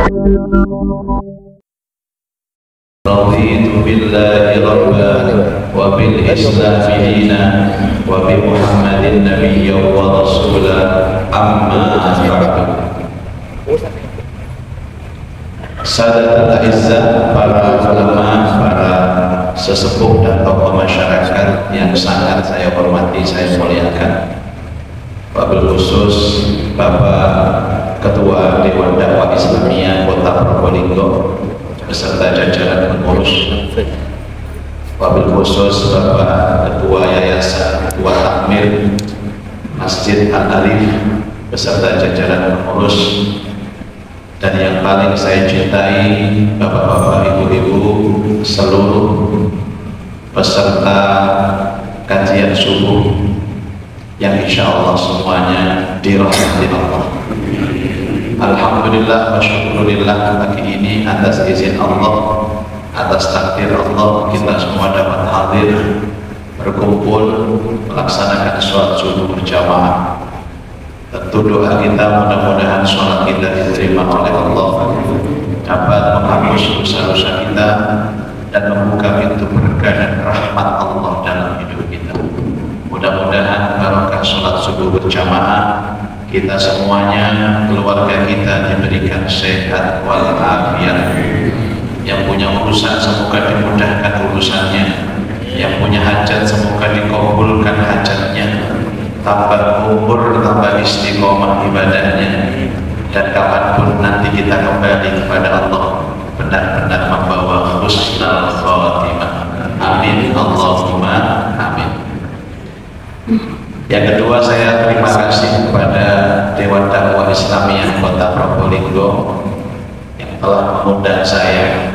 Raditu billahi rabban wa bil islam dina wa bi Muhammadin nabiyyan wa rasulan amma ba'du. Sahadat al-izzah, para ulama, para sesepuh dan tokoh masyarakat yang sangat saya hormati, saya muliakan, wabil khusus Bapak Ketua Dewan Dakwah Islamiyah Kota Probolinggo beserta jajaran pengurus, wabil khusus Bapak Ketua Yayasan Ketua Takmir Masjid Al-Arif beserta jajaran pengurus, dan yang paling saya cintai bapak-bapak, ibu-ibu, seluruh peserta kajian subuh yang insya Allah semuanya dirahmati Allah. Alhamdulillah wa syukurillah, pagi ini atas izin Allah, atas takdir Allah, kita semua dapat hadir berkumpul melaksanakan sholat subuh berjamaah. Tentu doa kita mudah-mudahan sholat kita diterima oleh Allah, dapat menghapus dosa-dosa kita dan membuka pintu berkah dan rahmat Allah dalam hidup kita. Mudah-mudahan barokah sholat subuh berjamaah, kita semuanya, keluarga kita diberikan sehat walafiat. Yang punya urusan semoga dimudahkan urusannya, yang punya hajat semoga dikabulkan hajatnya, tambah umur, tambah istiqomah ibadahnya, dan kapanpun nanti kita kembali kepada Allah benar-benar membawa husnul khatimah. Amin Allahumma amin. Yang kedua, saya terima kasih kepada Dewan Dakwah Islamiyah Kota Probolinggo yang telah mengundang saya,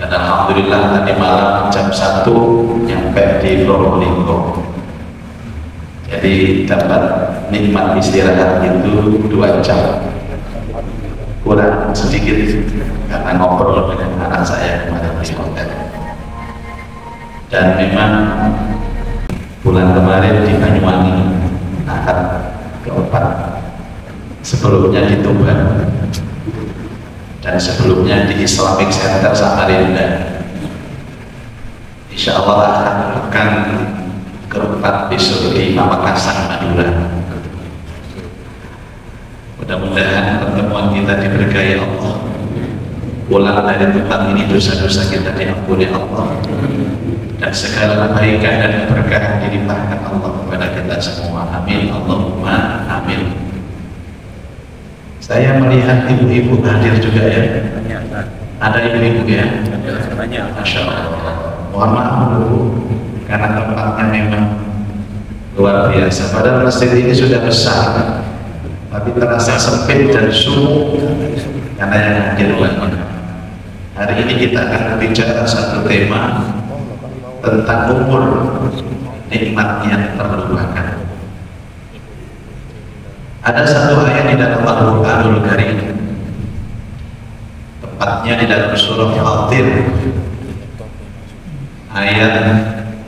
dan alhamdulillah tadi malam jam 1 nyampe di Probolinggo. Jadi dapat nikmat istirahat itu 2 jam kurang sedikit karena ngobrol dengan anak saya kemarin di hotel. Dan memang bulan kemarin di Banyuwangi Ahad ke-4, sebelumnya di Tuban, dan sebelumnya di Islamic Center Samarinda. Insya Allah akan ke-4 besok di Pamekasan, Madura. Mudah-mudahan pertemuan kita diberkahi Allah, pulang dari tempat ini dosa-dosa kita diampuni Allah, dan segala kebaikan dan keberkahan dilimpahkan Allah kepada kita semua. Amin Allahumma amin. Saya melihat ibu-ibu hadir juga ya. Ada ibu-ibu ya? Masya Allah. Mohon maaf dulu karena tempatnya memang luar biasa. Padahal masjid ini sudah besar, tapi terasa sempit dan sumuk karena yang hadir banyak. Hari ini kita akan berbicara satu tema tentang umur, nikmatnya terlupakan. Ada satu ayat di dalam Al-Quranul Karim, tepatnya di dalam surah Fatir, ayat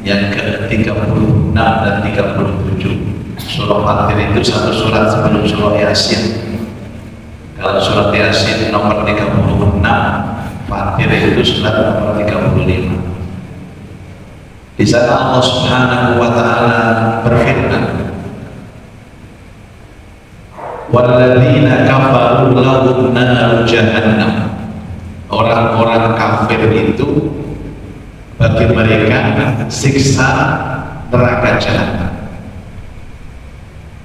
yang ke-36 dan 37. Surah Fatir itu satu surat sebelum surah Yasin. Kalau surat Yasin nomor 36, Fatir itu surat nomor 35. Di sana Allah Subhanahu wa taala berfirman, "Walladzina kafaru lahum naru jahannam." Orang-orang kafir itu bagi mereka siksa neraka jahanam.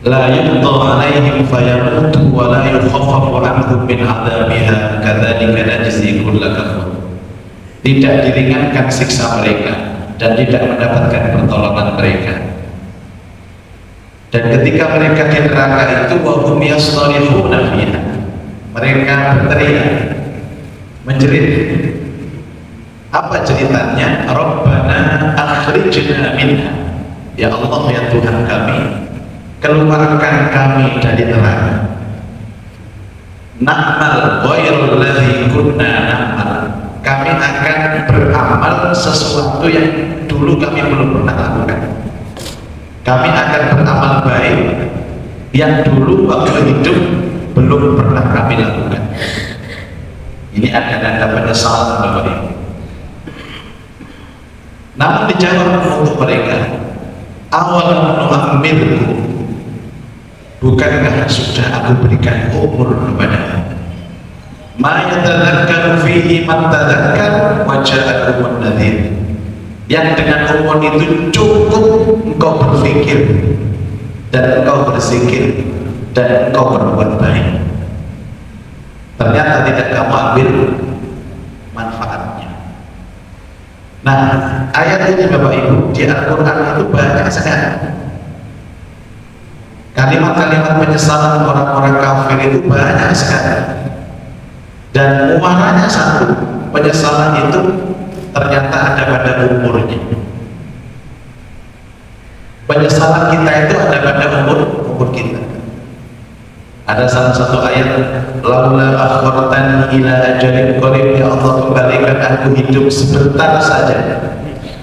La yuqda 'alaihim fayamutu wa la yukhaffafu 'anhum min 'adzabiha kadzalika najzi kulla kafur. Tidak diringankan siksa mereka dan tidak mendapatkan pertolongan mereka. Dan ketika mereka di neraka itu, wa hum yastarihuna fiha, mereka berteriak, menjerit. Apa ceritanya? Rabbana akhrijna minha, ya Allah, ya Tuhan kami, keluarkan kami dari neraka. Na'mal ghairul ladzi kunna na'mal, kami akan beramal sesuatu yang dulu kami belum pernah lakukan. Kami akan beramal baik yang dulu waktu hidup belum pernah kami lakukan. Ini ada penyesalan Bapak Ibu. Namun dijawab untuk mereka, awalam nu'ammirku, bukankah sudah aku berikan umur kepadamu? Ma yatadzakkaru fihi man tadzakkar wa ja'akumun nadhir. Yang dengan umur itu cukup engkau berpikir dan engkau berzikir dan engkau berbuat baik. Ternyata tidak kamu ambil manfaatnya. Nah, ayat ini Bapak Ibu di Al-Quran itu banyak sekali. Kalimat-kalimat penyesalan orang-orang kafir itu banyak sekali. Dan muaranya satu, penyesalan itu ternyata ada pada umurnya. Penyesalan kita itu ada pada umur kita. Ada salah satu ayat, laula akhartani ila ajalin qarib, ya Allah kembalikan aku hidup sebentar saja,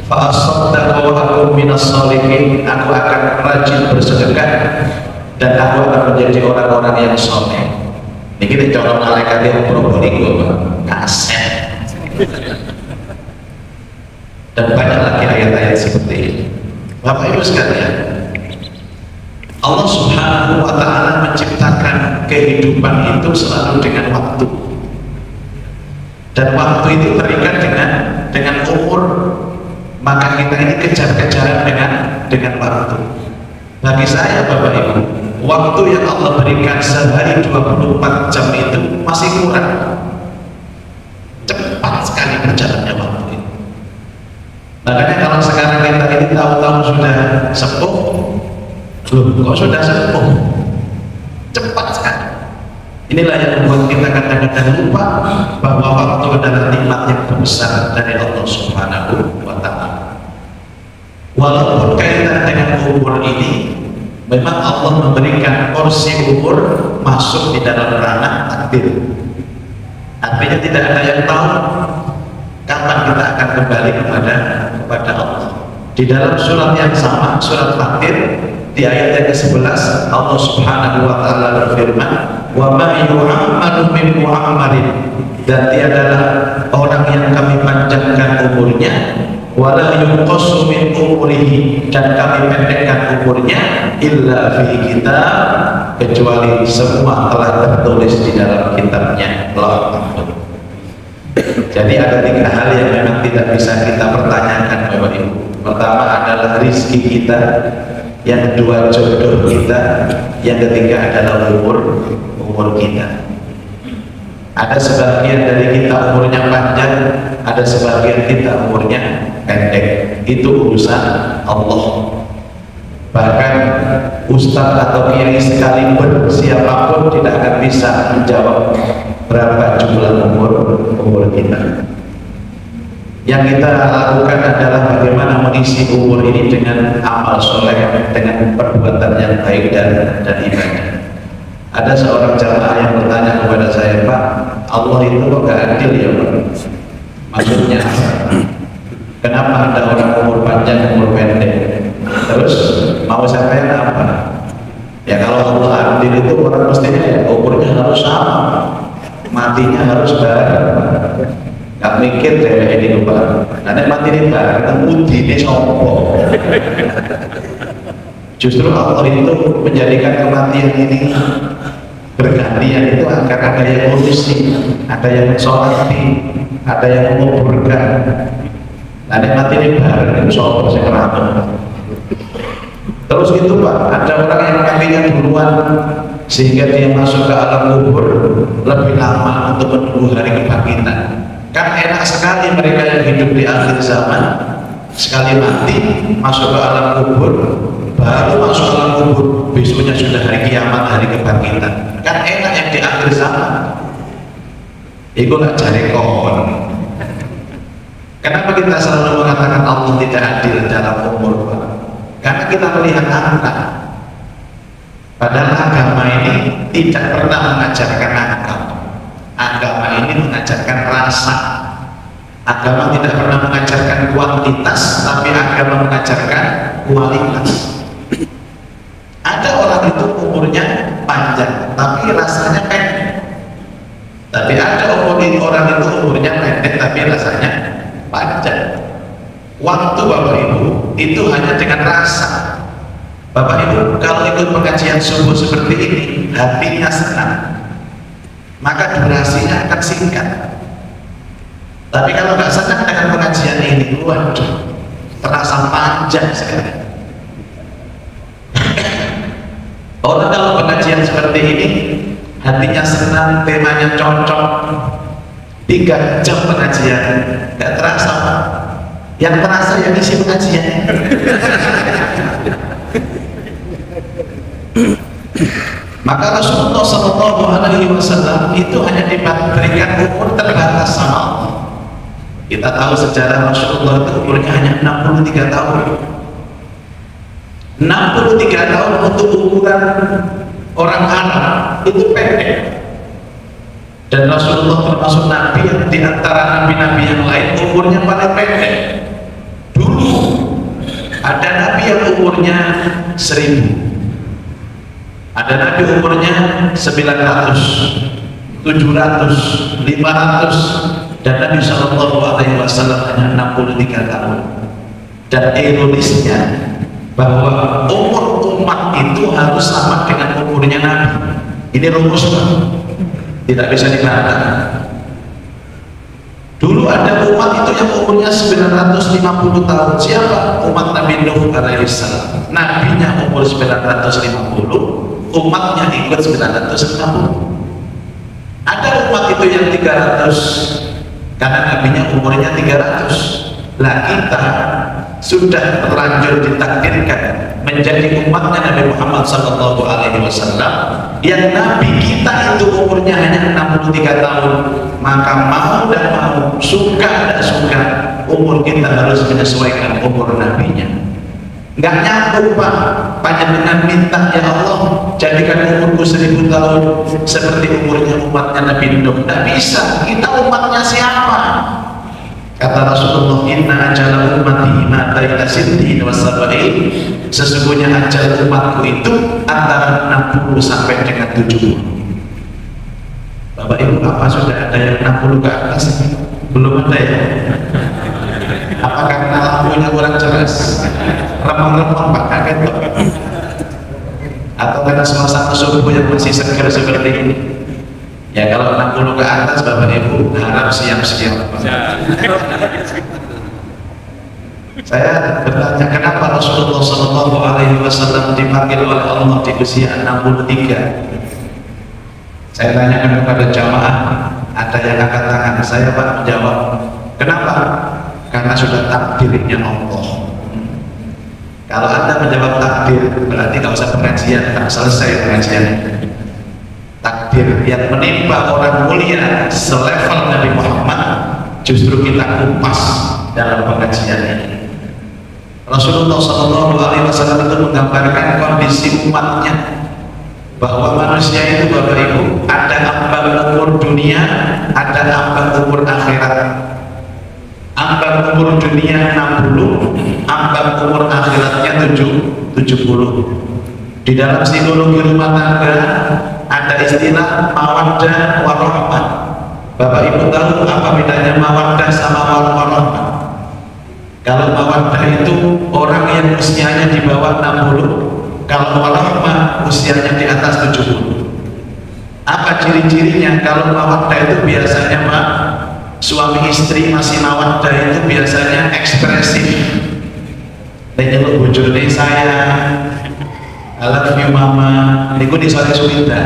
fa asaddaqu wa akun minas sholihin, aku akan rajin bersedekah dan aku akan menjadi orang-orang yang saleh. Ini kita colong malaikat yang Probolinggo, kaset. Dan banyak lagi ayat-ayat seperti ini. Bapak Ibu sekalian, Allah Subhanahu wa ta'ala menciptakan kehidupan itu selalu dengan waktu, dan waktu itu terikat dengan umur. Maka kita ini kejar-kejaran dengan waktu. Bagi saya Bapak Ibu, waktu yang Allah berikan sehari 24 jam itu masih kurang. Cepat sekali berjalannya waktu itu. Makanya kalau sekarang kita ini tahu-tahu sudah sepuh, kok sudah sepuh, cepat sekali. Inilah yang membuat kita kadang-kadang lupa bahwa waktu adalah nikmat yang besar dari Allah Subhanahu wa ta'ala. Walaupun kaitan dengan umur ini, memang Allah memberikan porsi umur masuk di dalam ranah takdir. Artinya tidak ada yang tahu kapan kita akan kembali kepada Allah. Di dalam surat yang sama, surat Fatir, di ayat yang ke-11, Allah Subhanahu wa ta'ala berfirman, wa ma yu'ammaru min mu'ammarin, dan tiadalah orang yang kami panjangkan umurnya, wala yunqasu min umurihi, dan kami pendekkan umurnya, illa fi kitab, kecuali semua telah tertulis di dalam kitabnya Lauh Mahfuz. Jadi ada 3 hal yang memang tidak bisa kita pertanyakan Bapak Ibu. Pertama adalah rizki kita, yang kedua jodoh kita, yang ketiga adalah umur kita. Ada sebagian dari kita umurnya panjang, ada sebagian kita umurnya pendek. Itu urusan Allah. Bahkan ustaz atau kiai sekalipun, siapapun tidak akan bisa menjawab berapa jumlah umur kita. Yang kita lakukan adalah bagaimana mengisi umur ini dengan amal soleh, dengan perbuatan yang baik dan ibadah. Ada seorang jamaah yang bertanya kepada saya, Pak, Allah itu kok gak adil ya Pak? Maksudnya apa? Kenapa ada orang umur panjang, umur pendek? Terus mau sampai apa? Ya kalau Allah adil itu orang mestinya ya umurnya harus sama, matinya harus bareng. Gak mikir deh ini Pak, karena mati ini bareng, mudi ini sombong. Justru Allah itu menjadikan kematian ini bergantian itu agar ada yang ngurusi, ada yang sholati, ada yang menguburkan. Nah mati ini bareng, itu sombong saya keramat. Terus itu Pak, ada orang yang matinya duluan sehingga dia masuk ke alam kubur lebih lama untuk menunggu hari kebangkitan. Kan enak sekali mereka yang hidup di akhir zaman, sekali mati masuk ke alam kubur, baru masuk alam kubur besoknya sudah hari kiamat, hari kebangkitan. Kan enak yang di akhir zaman. Itu gak cari kohon. Kenapa kita selalu mengatakan Allah tidak adil dalam umur Pak? Karena kita melihat angka. Padahal agama ini tidak pernah mengajarkan angka. Agama ini mengajarkan rasa. Agama tidak pernah mengajarkan kuantitas, tapi agama mengajarkan kualitas. Ada orang itu umurnya panjang, tapi rasanya pendek. Tapi ada umur orang itu umurnya pendek tapi rasanya panjang. Waktu Bapak Ibu itu hanya dengan rasa. Bapak Ibu kalau ikut pengajian subuh seperti ini, hatinya senang, maka durasinya akan singkat. Tapi kalau nggak senang dengan pengajian ini, waduh, terasa panjang sekali. Orang kalau pengajian seperti ini, hatinya senang, temanya cocok, 3 jam pengajian, nggak terasa Pak. Yang terasa yang isi pengajian. Maka Rasulullah SAW itu hanya diberikan umur terbatas sama Allah. Kita tahu sejarah Rasulullah itu umurnya hanya 63 tahun. 63 tahun untuk ukuran orang Arab itu pendek. Dan Rasulullah termasuk Nabi yang diantara Nabi-Nabi yang lain umurnya paling pendek. Dulu ada Nabi yang umurnya 1000. Ada Nabi umurnya 900, 700, 500, dan Nabi SAW hanya 63 tahun. Dan ironisnya bahwa umur umat itu harus sama dengan umurnya Nabi. Ini rumus Pak, tidak bisa dibantah. Dulu ada umat itu yang umurnya 950 tahun. Siapa? Umat Nabi Nuh alaihissalam. Nabinya umur 950, umatnya ikut 950. Ada umat itu yang 300 karena nabinya umurnya 300. Lah kita sudah terlanjur ditakdirkan menjadi umatnya Nabi Muhammad SAW yang Nabi kita itu umurnya hanya 63 tahun. Maka mau dan mau, suka dan suka, umur kita harus menyesuaikan umur nabinya. Nggak nyambung Pak, panjenengan minta ya Allah jadikan umurku 1000 tahun seperti umurnya umatnya Nabi Nuh. Nggak bisa, kita umatnya siapa? Kata Rasulullah, inna ajala ummati ma baina sintin wa sab'in. Sesungguhnya ajal umatku itu antara 60 sampai dengan 70. Bapak Ibu, apa sudah ada yang 60 ke atas? Belum ada ya? Apa karena lampunya kurang jelas? Remang-remang Pak, kaget Pak. Atau karena suasana subuh yang masih segar seperti ini? Ya kalau 60 ke atas Bapak Ibu harap siap-siap. Saya bertanya kenapa Rasulullah SAW dipanggil oleh Allah di usia 63. Saya tanyakan kepada jamaah, ada yang angkat tangan. Saya Pak menjawab, kenapa? Karena sudah takdirnya Allah. Kalau Anda menjawab takdir, berarti nggak usah pengajian, tak selesai pengajian. Takdir yang menimpa orang mulia selevel Nabi Muhammad justru kita kupas dalam pengajian ini. Rasulullah SAW itu menggambarkan kondisi umatnya bahwa manusia itu Bapak Ibu ada ambang umur dunia, ada ambang umur akhirat. Ambang umur dunia 60, ambang umur akhiratnya 70. Di dalam psikologi rumah tangga ada istilah mawaddah warahmah. Bapak Ibu tahu apa bedanya mawaddah sama warahmah? Kalau mawaddah itu orang yang usianya di bawah 60, kalau warahmah usianya di atas 70. Apa ciri-cirinya? Kalau mawaddah itu biasanya Pak, suami istri masih mawaddah itu biasanya ekspresif. Dan nyeluk bojone saya, I love you mama, niku di sore suwita.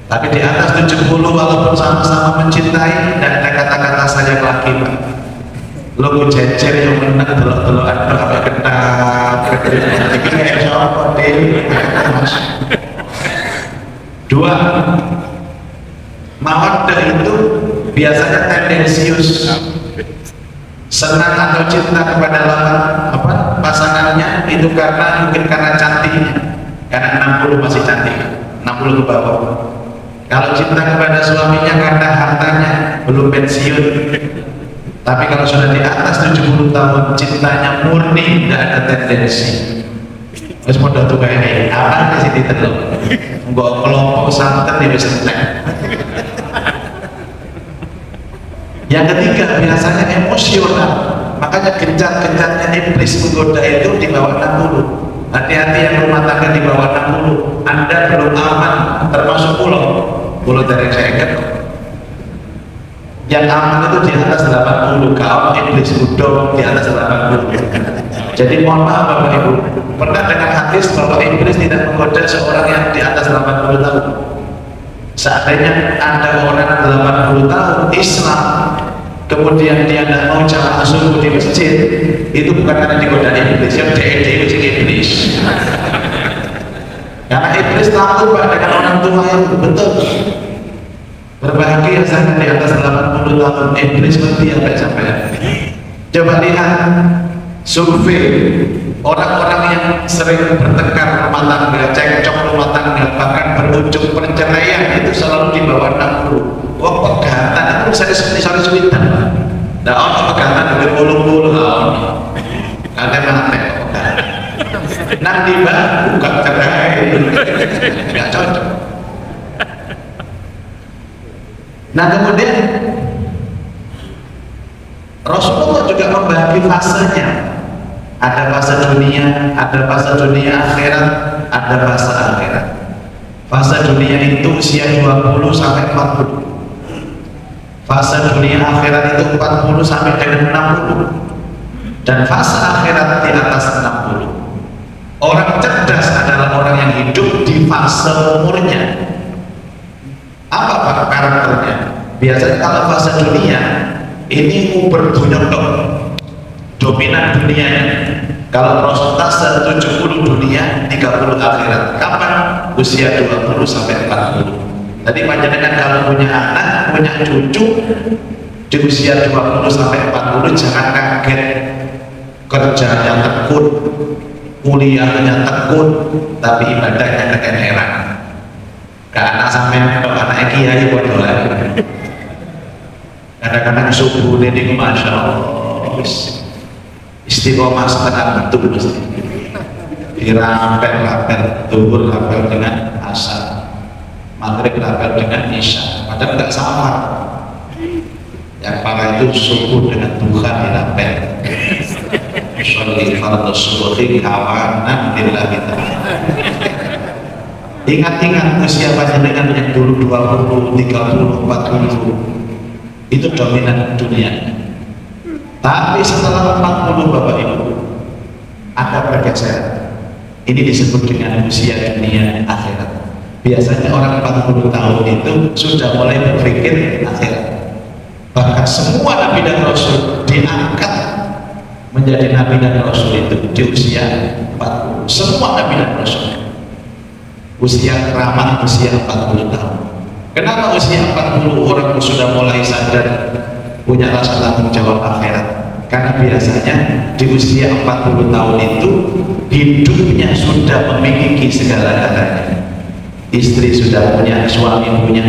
Tapi di atas 70 walaupun sama-sama mencintai, dan ada kata-kata saya lagi Pak. Lo gue jejer yang menang delok-delokan sampai ketap. Iki kayak siapa deh? Dua, mawaddah itu biasanya tendensius, senang atau cinta kepada lawan pasangannya itu mungkin karena cantiknya, karena 60 masih cantik, 60 ke bawah. Kalau cinta kepada suaminya karena hartanya belum pensiun. Tapi kalau sudah di atas 70 tahun cintanya murni, tidak ada tendensi. Wes modal tuh kayak apa sih diteluk? Enggak kelompok santet di wis entek. Yang ketiga biasanya emosional, makanya gencar-gencarnya iblis menggoda itu di bawah 60. Hati-hati yang rumah tangga di bawah 60, Anda belum aman, termasuk pulau dari saya. Yang aman itu di atas 80, kalau iblis godong di atas 80. Jadi mohon maaf Bapak Ibu, pernah dengan hadis bahwa iblis tidak menggoda seorang yang di atas 80 tahun. Seandainya Anda orang 80 tahun Islam, kemudian dia tidak mau jamaah subuh di masjid, itu bukan karena digoda iblis, yang DED itu iblis. Karena iblis takut Pak dengan orang tua itu, betul. Berbahagia saya di atas 80 tahun, iblis mati sampai. Coba lihat survei orang-orang yang sering bertengkar rumah tangga, cekcok rumah tangga, bahkan berujung perceraian, itu selalu di bawah 60. Wah, pegatan itu saya sulitan. Nah, orang pegatan dari bulu-bulu lah, ada mati pegatan. Nanti bukan cerai, nggak cocok. Nah kemudian Rasulullah juga membagi fasenya. Ada fase dunia, ada fase dunia akhirat, ada fase akhirat. Fase dunia itu usia 20 sampai 40. Fase dunia akhirat itu 40 sampai dengan 60. Dan fase akhirat di atas 60. Orang cerdas adalah orang yang hidup di fase umurnya. Apa karakternya? Biasanya kalau fase dunia ini berbunyodok, dominan dunianya. Kalau prosentase 70 dunia, 30 akhirat. Kapan? Usia 20 sampai 40. Tadi panjenengan kalau punya anak, punya cucu di usia 20 sampai 40, jangan kaget. Kerjanya tekun, kuliahnya tekun, tapi ibadahnya kegeneran. Karena sampai anak kiai bodoh. Kadang-kadang subuh ini masya Allah istiqomah setengah betul mesti dirapel-rapel, zuhur rapel dengan asar, maghrib rapel dengan isya, padahal nggak sama. Yang parah itu subuh dengan Tuhan dirapel. Sholli fardhu subuhi kawanan lillahi ta'ala. Ingat-ingat usia panjenengan yang dulu 20, 30, 40 itu dominan dunia. Tapi setelah 40 Bapak Ibu ada pergeseran. Ini disebut dengan usia dunia akhirat. Biasanya orang 40 tahun itu sudah mulai berpikir akhirat. Bahkan semua Nabi dan Rasul diangkat menjadi Nabi dan Rasul itu di usia 40. Semua Nabi dan Rasul usia keramat usia 40 tahun. Kenapa usia 40 orang sudah mulai sadar punya rasa tanggung jawab akhirat? Karena biasanya di usia 40 tahun itu hidupnya sudah memiliki segala-galanya. Istri sudah punya, suami punya,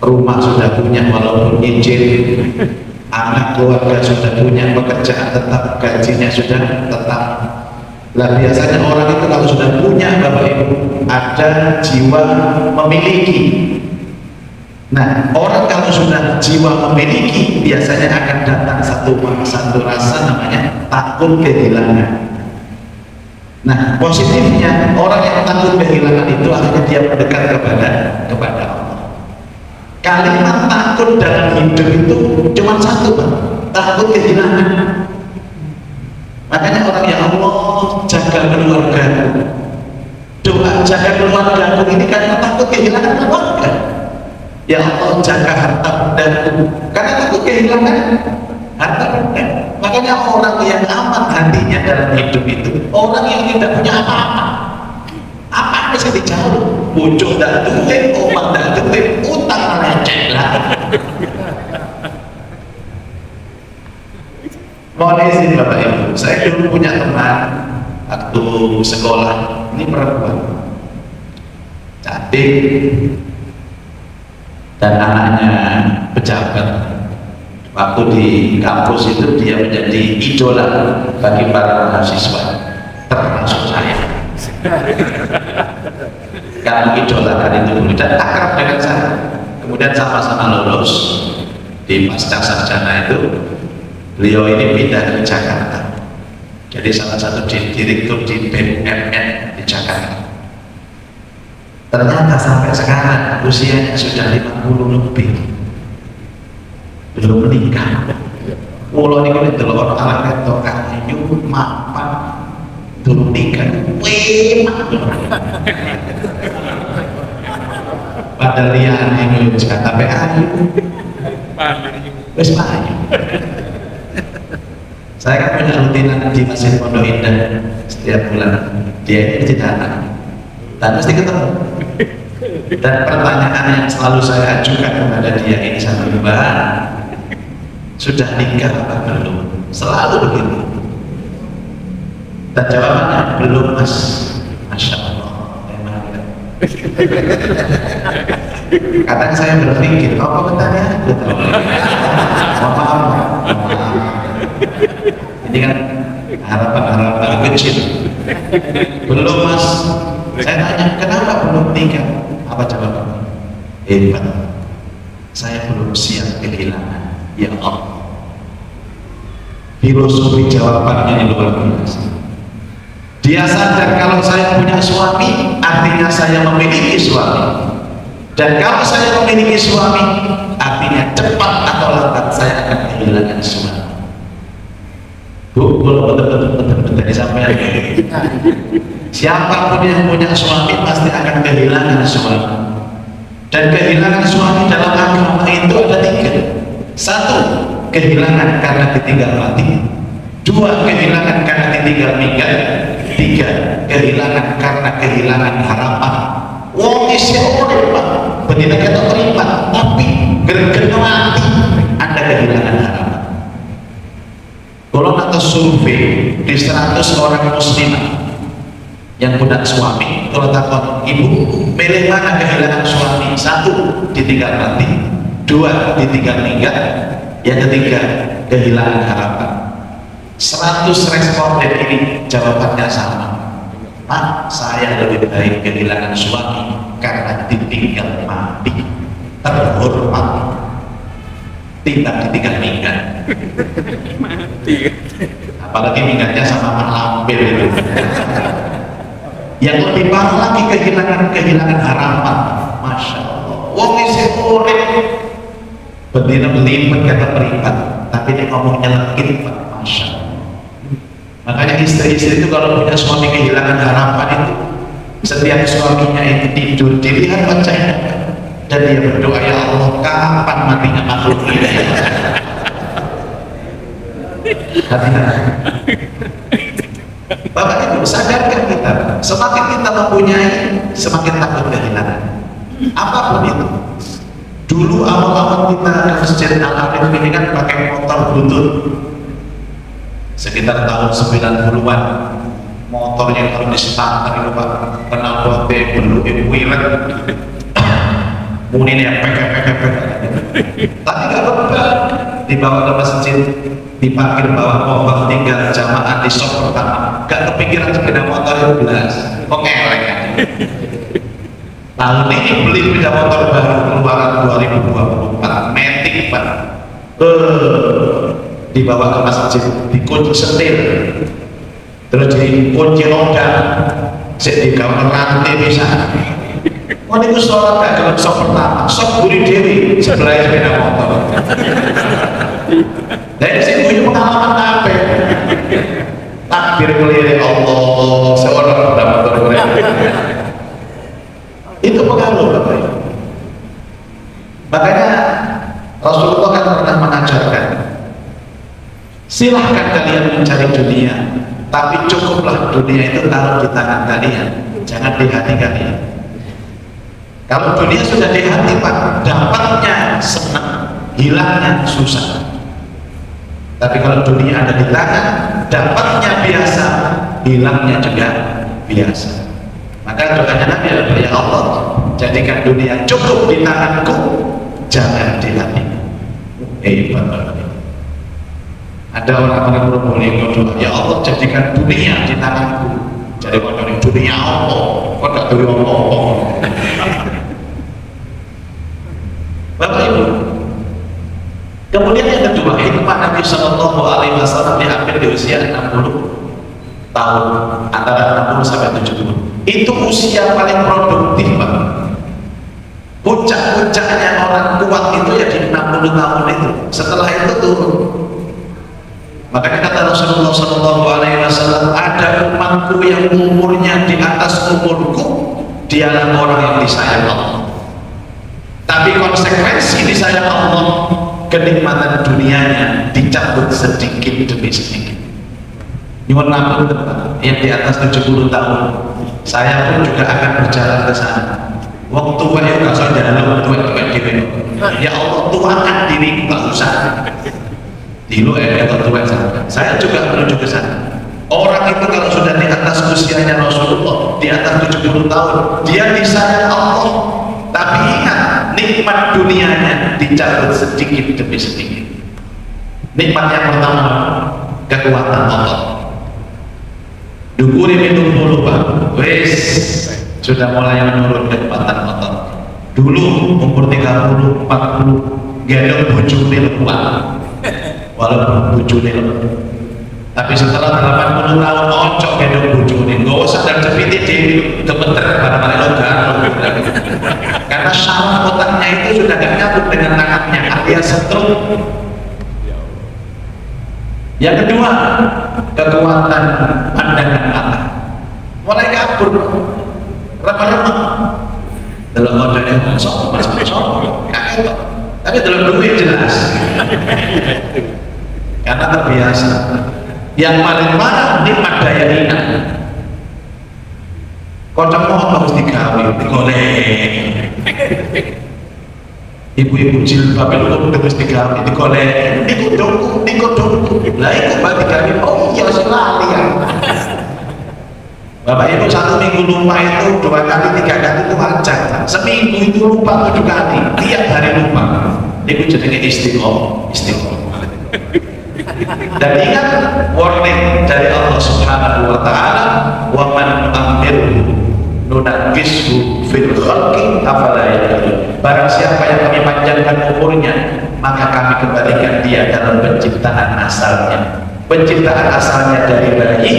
rumah sudah punya walaupun izin, anak keluarga sudah punya, pekerjaan tetap, gajinya sudah tetap. Lah biasanya orang itu kalau sudah punya Bapak Ibu ada jiwa memiliki. Nah orang kalau sudah jiwa memiliki biasanya akan datang satu rasa namanya takut kehilangan. Nah positifnya orang yang takut kehilangan itu akhirnya dia mendekat kepada Allah. Kalimat takut dalam hidup itu cuma satu Pak, takut kehilangan. Makanya orang yang Allah jaga keluargaku, doa jaga keluargaku ini karena takut kehilangan keluarga. Ya Allah jaga harta bendaku karena takut kehilangan harta benda. Makanya orang yang aman hatinya dalam hidup itu orang yang tidak punya apa-apa. Apa bisa dijauh? Bocor dan duit, omah dan duit, utang receh lah. Mohon izin Bapak Ibu, saya dulu punya teman waktu sekolah, ini perempuan cantik dan anaknya pejabat. Waktu di kampus itu dia menjadi idola bagi para mahasiswa, termasuk saya. Kami idolakan itu dan akrab dengan saya. Kemudian sama-sama lulus. di pasca sarjana itu beliau ini pindah ke Jakarta, jadi salah satu direktur di BUMN di Jakarta. Ternyata sampai sekarang usianya sudah 50 lebih belum menikah. Pulau ini kalau delok orang anak ketok ayu mapan belum nikah, padahal liane itu kata ayu wes ayu. Saya kan punya rutinan di Masjid Pondok Indah setiap bulan, dia ini mesti datang dan mesti ketemu, dan pertanyaan yang selalu saya ajukan kepada dia ini satu, Mbak, sudah nikah apa belum? Selalu begitu. Dan jawabannya belum, Mas. Masya Allah. Kadang saya berpikir, apa bertanya? Maaf. Ini kan harapan-harapan kecil. Belum, Mas. Saya tanya, kenapa belum nikah? Apa jawabannya? Hebat. Saya belum siap kehilangan. Ya Allah, filosofi jawabannya ini luar biasa. Dia sadar kalau saya punya suami, artinya saya memiliki suami, dan kalau saya memiliki suami, artinya cepat atau lambat saya akan kehilangan suami. Bu, betul dari sampai siapapun yang punya suami pasti akan kehilangan suami, dan kehilangan suami dalam agama itu ada 3. 1, kehilangan karena ditinggal mati. 2, kehilangan karena ditinggal meninggal. 3, kehilangan karena kehilangan harapan. Wong isi urip Pak, betina kita terima, tapi gergen mati Anda kehilangan harapan. Kalau atas survei di 100 orang muslimah yang punya suami, kalau takut ibu pilih mana kehilangan suami? 1, ditinggal mati. 2, ditinggal meninggal. Yang 3, kehilangan harapan. 100 responden ini jawabannya sama, Pak, saya lebih baik kehilangan suami karena ditinggal mati terhormat tidak ditinggal meninggal. Apalagi meninggalnya sama malampir itu. Yang lebih parah lagi kehilangan harapan. Masya Allah, wong isi urip betina belibet kata peribat, tapi dia ngomongnya legit Pak. Masya Allah. Makanya istri-istri itu kalau punya suami kehilangan harapan itu, setiap suaminya itu tidur dilihat wajahnya dan dia berdoa, ya Allah, kapan matinya makhluk ini? Hati-hati. Bapak Ibu, sadarkan kita, semakin kita mempunyai, semakin takut kehilangan apapun itu. Dulu awal-awal kita ke Masjid Al-Arif ini kan pakai motor butut, sekitar tahun 90-an. Motornya kalau di starter itu Pak, kenal bote belum wiret muni nih pek. Tapi gak apa-apa, dibawa ke masjid, diparkir bawah pohon, tinggal jamaah di sop pertama, gak kepikiran sepeda motor itu belas, kok ngelek kan. Tahun ini beli sepeda motor baru keluaran 2024, Matic Pak, dibawa ke masjid, dikunci setir, terus dikunci roda, digawe rantai bisa. Oh ini sholat gak dalam sok pertama, sok buri dewi sebelah sepeda motor. Dari sini punya pengalaman apa? Takbir keliling Allah, seorang sepeda motor itu pengaruh Bapak. Makanya Rasulullah kan pernah mengajarkan, silahkan kalian mencari dunia, tapi cukuplah dunia itu taruh di tangan kalian, jangan di hati kalian. Kalau dunia sudah di hati Pak, dapatnya senang, hilangnya susah. Tapi kalau dunia ada di tangan, dapatnya biasa, hilangnya juga biasa. Maka doanya Nabi adalah, ya Allah, jadikan dunia cukup di tanganku, jangan di hatiku. Hebat. Ada orang-orang Probolinggo doa, ya Allah, jadikan dunia di tanganku. Jadi kalau dunia Allah, kok gak tahu apa-apa. Bapak Ibu, Kemudian yang kedua, hikmah Nabi Shallallahu Alaihi Wasallam diambil di usia 60 tahun, antara 60 sampai 70. Itu usia paling produktif, Pak. Puncak-puncaknya orang kuat itu ya di 60 tahun itu. Setelah itu turun. Makanya kata Rasulullah Shallallahu Alaihi Wasallam, ada umatku yang umurnya di atas umurku, dialah orang yang disayang Allah. Tapi konsekuensi disayang Allah, kenikmatan dunianya dicabut sedikit demi sedikit. Nyuwun ngapunten yang di atas 70 tahun, saya pun juga akan berjalan ke sana. Waktu tua ya gak usah jalan, tua dhewe. Ya Allah, tuakan diri, gak usah. Dulu atau tua saya juga menuju ke sana. Orang itu kalau sudah di atas usianya Rasulullah, di atas 70 tahun, dia disayang Allah. Tapi ingat, nikmat dunianya dicabut sedikit demi sedikit. Nikmat yang pertama, kekuatan otot. Dukuri minum mulu, Pak. Wes sudah mulai menurun kekuatan otot. Dulu umur 30, 40 gendong bojone lemah. Walaupun bojone lemah. Tapi setelah 80 tahun oncok gendong bojone, nggak usah dan cepiti dewi gemeter barang-barang logam. Karena saraf otaknya itu sudah gak nyambung dengan tangannya, alias stroke. Yang kedua, kekuatan pandangan mata mulai kabur, remah-remah dalam modelnya sok, tapi dalam duit jelas karena terbiasa. Yang paling parah nikmat daya ingat. Kocok mau harus digawe, digolek. Ibu-ibu jilbab itu terus digawe, digolek, dikodok. Lah itu bagi kami, oh iya selali ya. Bapak Ibu satu minggu lupa itu 2 kali 3 kali itu wajar. Seminggu itu lupa 7 kali, tiap hari lupa. Itu jadinya istiqomah. Dan ingat warning dari Allah Subhanahu wa taala, wa man nu'ammirhu nunaqishu fil khalqi afala ya'lamun. Barang siapa yang kami panjangkan umurnya, maka kami kembalikan dia dalam penciptaan asalnya. Penciptaan asalnya dari bayi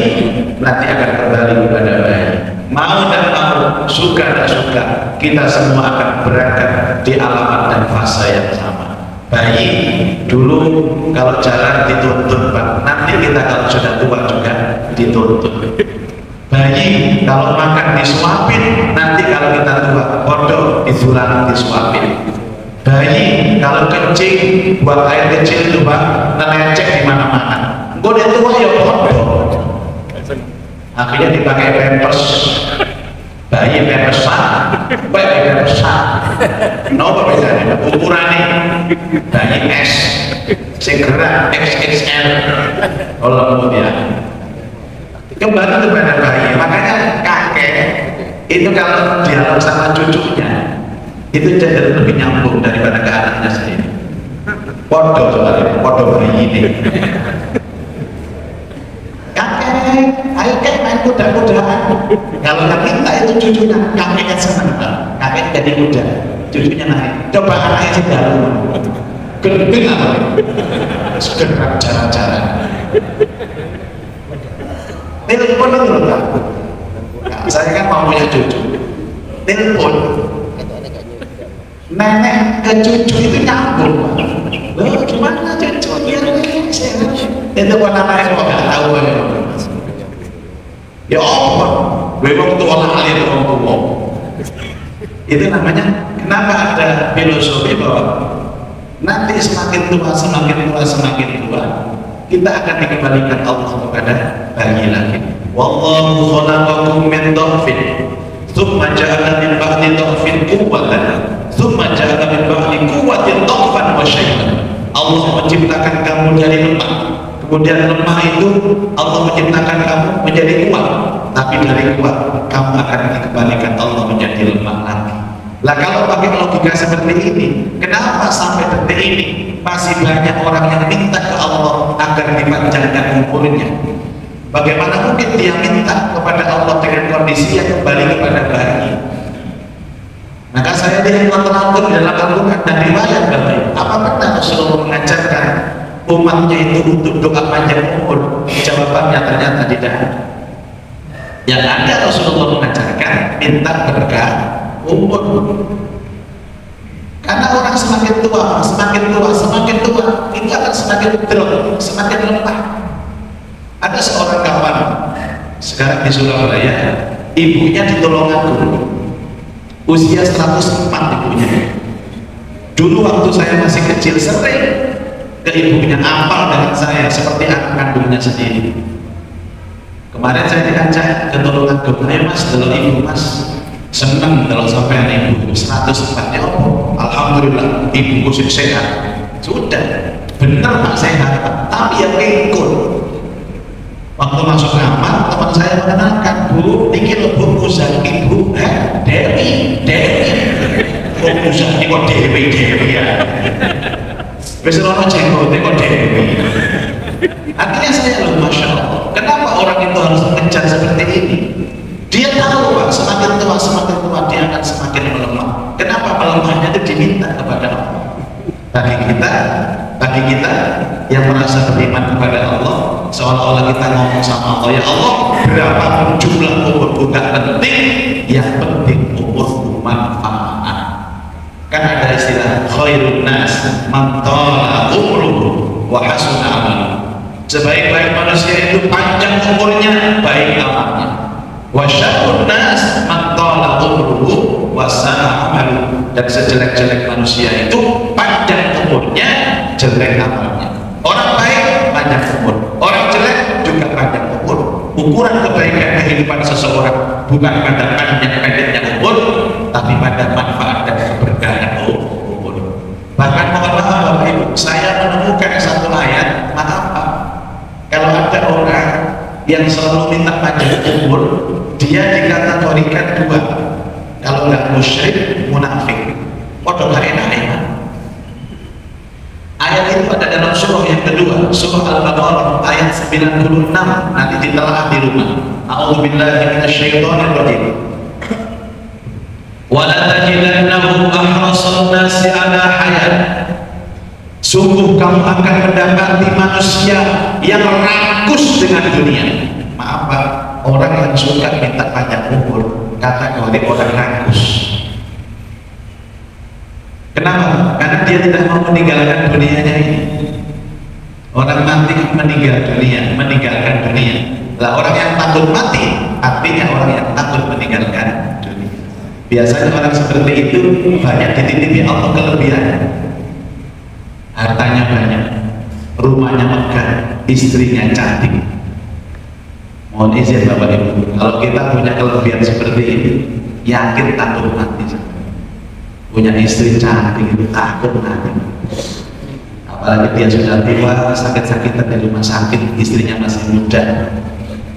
nanti akan kembali kepada bayi. Mau dan mau, suka dan suka, kita semua akan berangkat di alamat dan fase yang sama. Bayi dulu kalau jalan dituntun, Pak. Nanti kita kalau sudah tua juga dituntun. Bayi kalau makan disuapin, nanti kalau kita tua bodoh disulang disuapin. Bayi kalau kencing buat air kecil itu, Pak, nelecek di mana-mana. Gue tua ya bodoh. Akhirnya dipakai pampers. Bayi pempesan, bayi pempesan. Kenapa bedanya? Ukurannya bayi S, segera XXL. Oh lembut ya. Kembali kepada bayi, makanya kakek itu kalau dialog sama cucunya itu cenderung lebih nyambung daripada ke anaknya sendiri. Podo soalnya, podo bayi ini. Ayo kek main kuda-kudaan. Kalau yang minta itu cucunya, kakek kan senang, kakek jadi kuda, cucunya naik. Coba anaknya sih dalam, gendeng apa? Segera jalan-jalan. Telepon dulu kan? Saya kan mau punya cucu. Telepon, nenek ke cucu itu nyambung. Loh gimana cucunya? Itu kok namanya kok nggak tahu ya? Ya Allah, memang tua lali orang tua. Itu namanya kenapa ada filosofi bahwa nanti semakin tua kita akan dikembalikan Allah kepada bayi lagi. Wallahu khalaqakum min dhafin, thumma ja'ala min ba'di dhafin quwwatan, thumma ja'ala min ba'di quwwatin dhafan wa syai'an. Allah menciptakan kamu dari lemah. Kemudian lemah itu Allah menciptakan kamu menjadi kuat, tapi dari kuat kamu akan dikembalikan Allah menjadi lemah lagi. Lah kalau pakai logika seperti ini, kenapa sampai detik ini masih banyak orang yang minta ke Allah agar dipanjangkan umurnya? Bagaimana mungkin dia minta kepada Allah dengan kondisi yang kembali kepada bayi? Maka saya lihat teratur dalam Al-Quran dan riwayat, apa benar Rasulullah mengajarkan umatnya itu untuk doa panjang umur? Jawabannya ternyata tidak ada. Yang ada Rasulullah mengajarkan minta berkah umur. Karena orang semakin tua itu akan semakin drop, semakin lemah. Ada seorang kawan sekarang di Surabaya, ibunya di Tulungagung, usia 104 ibunya. Dulu waktu saya masih kecil sering ke ibunya, apal dengan saya seperti anak kandungnya sendiri. Kemarin saya diajak ke Tulungagung, ayo mas, kalau ibu mas, seneng kalau sampai ada ibu 104 ya Allah, alhamdulillah ibuku sehat. Sudah benar pak sehat, tapi yang ikut waktu masuk kamar teman saya mengenalkan, bu, ini loh bu Muzaki, bu, Dewi bu Muzaki kok Dewi ya wis ora jenggote kok Dewi. Artinya saya loh, masya Allah, kenapa orang itu harus mengejar seperti ini? Dia tahu pak, semakin tua dia akan semakin melemah. Kenapa melemahnya itu diminta kepada Allah? Bagi kita yang merasa beriman kepada Allah, seolah-olah kita ngomong sama Allah, ya Allah, berapapun jumlah umurku gak penting, yang penting umurku manfaat. Kan ada istilah khairun nas man tala umruhu wa hasuna amaluhu. Sebaik-baik manusia itu panjang umurnya, baik amalnya. Wa syarrun nas man tala umruhu wa sa'a amaluhu. Dan sejelek-jelek manusia itu panjang umurnya, jelek amalnya. Orang baik panjang umur, orang jelek juga panjang umur. Ukuran kebaikan kehidupan seseorang bukan pada panjang-pendeknya umur, tapi pada manfaat dan keberkahan umur. Bahkan mohon maaf Bapak Ibu, saya menemukan satu ayat, maaf Pak, kalau ada orang yang selalu minta panjang umur, dia dikategorikan dua, kalau nggak musyrik, munafik. Waduh gak enak ya. Ayat itu ada dalam surah yang kedua, surah Al-Baqarah ayat 96, nanti ditelaah di rumah. A'udzubillahi minasyaitonir rajim. Wa la tajidannahum ahrasan nasi ala hayat. Sungguh kamu akan mendapati manusia yang rakus dengan dunia. Maaf Pak, orang yang suka minta panjang umur kategori orang rakus. Kenapa? Karena dia tidak mau meninggalkan dunianya ini. Orang mati meninggalkan dunia. Lah orang yang takut mati, artinya orang yang takut meninggalkan dunia. Biasanya orang seperti itu banyak dititipi Allah kelebihan. Hartanya banyak, rumahnya megah, istrinya cantik. Mohon izin Bapak Ibu, kalau kita punya kelebihan seperti ini, yakin takut mati. Punya istri cantik itu takut mati. Apalagi dia sudah tua, sakit-sakitan di rumah sakit, istrinya masih muda.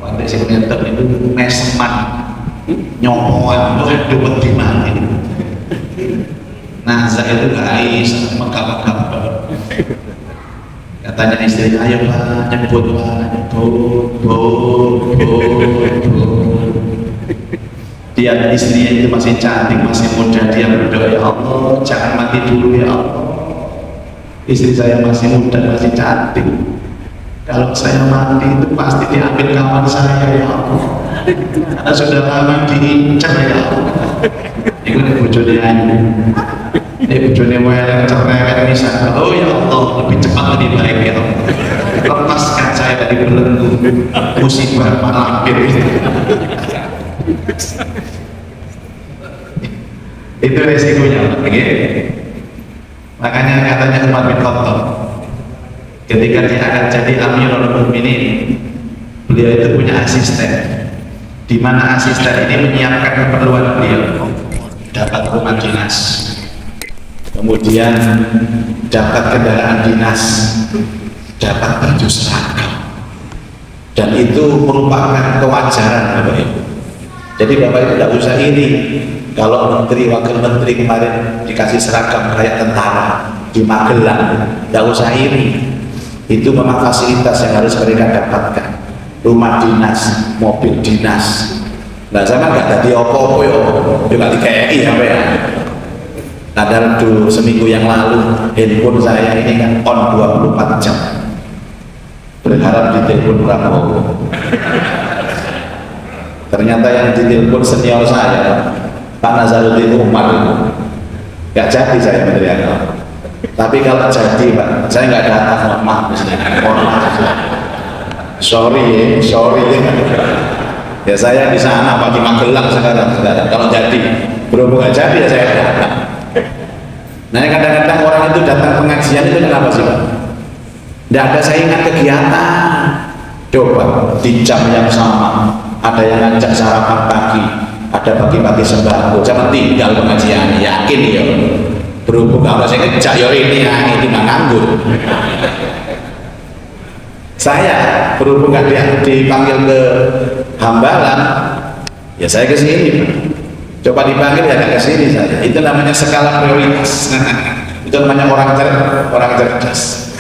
Waktu sinetron itu meseman, nyomoan, waduh wedi mati. Nazar itu guys, megah-megah. Katanya istrinya, ayo Pak, nyebut dia istrinya itu masih cantik, masih muda, dia berdoa, ya Allah jangan mati dulu ya Allah, istri saya masih muda, masih cantik, kalau saya mati itu pasti diambil kawan saya ya Allah, karena sudah lama diincar ya Allah. Itu bojone bojone yang cerewet misalnya, oh ya Allah lebih cepat lebih baik ya Allah, lepaskan saya dari belenggu musibah malampir. Itu resikonya, makanya katanya Umar bin Khattab ketika dia akan jadi Amirul Mukminin, beliau itu punya asisten, di mana asisten ini menyiapkan keperluan beliau, dapat rumah dinas, kemudian dapat kendaraan dinas, dapat baju seragam, dan itu merupakan kewajaran Bapak Ibu. Jadi Bapak Ibu tidak usah ini, kalau menteri, wakil menteri kemarin dikasih seragam kayak tentara di Magelang, tidak usah ini. Itu memang fasilitas yang harus mereka dapatkan, rumah dinas, mobil dinas. Nah sama nggak jadi opo-opo ya, juga dikei apa ya. Nah dalam seminggu yang lalu handphone saya ini kan on 24 jam, berharap ditelepon Prabowo. Ternyata yang ditelepon senior saya, Pak Nazaruddin Umar. Gak jadi saya Menteri Agama. Tapi kalau jadi Pak, saya nggak datang, mohon maaf. Sorry. Ya saya di sana Pak, di Magelang sekarang. Kalau jadi, berhubung nggak jadi ya saya datang. Nah kadang-kadang orang itu datang pengajian itu kenapa sih Pak? Tidak ada saingan kegiatan. Coba di jam yang sama ada yang ngajak sarapan pagi, ada pagi-pagi sembako, jangan tinggal pengajian, yakin ya. Berhubung kalau saya ngejak ya ini nggak nganggur. Saya berhubung nggak dipanggil ke Hambalang, ya saya ke sini. Coba dipanggil ya nggak ke sini saya. Itu namanya skala prioritas. Itu namanya orang cerdas.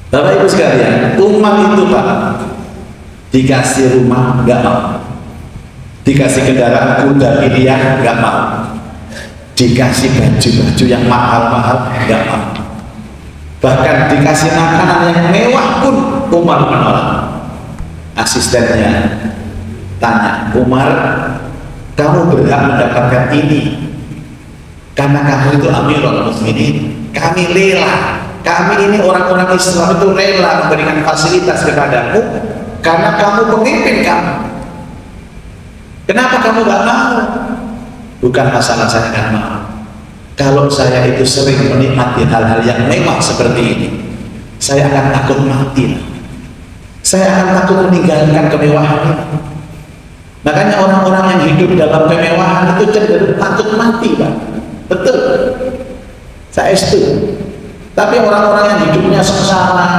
Bapak Ibu sekalian, umat itu Pak dikasih rumah nggak mau, dikasih kendaraan kuda pilihan nggak mau, dikasih baju yang mahal-mahal nggak mau, bahkan dikasih makanan yang mewah pun Umar menolak. Asistennya tanya, Umar, kamu berhak mendapatkan ini karena kamu itu Amirul Mukminin. Kami rela, kami ini orang-orang Islam itu rela memberikan fasilitas kepadamu karena kamu pemimpin kami. Kenapa kamu gak mau? Bukan masalah saya gak mau. Kalau saya itu sering menikmati hal-hal yang mewah seperti ini, saya akan takut mati. Saya akan takut meninggalkan kemewahan ini. Makanya orang-orang yang hidup dalam kemewahan itu cenderung takut mati Pak. Betul, saya setuju. Tapi orang-orang yang hidupnya sengsara,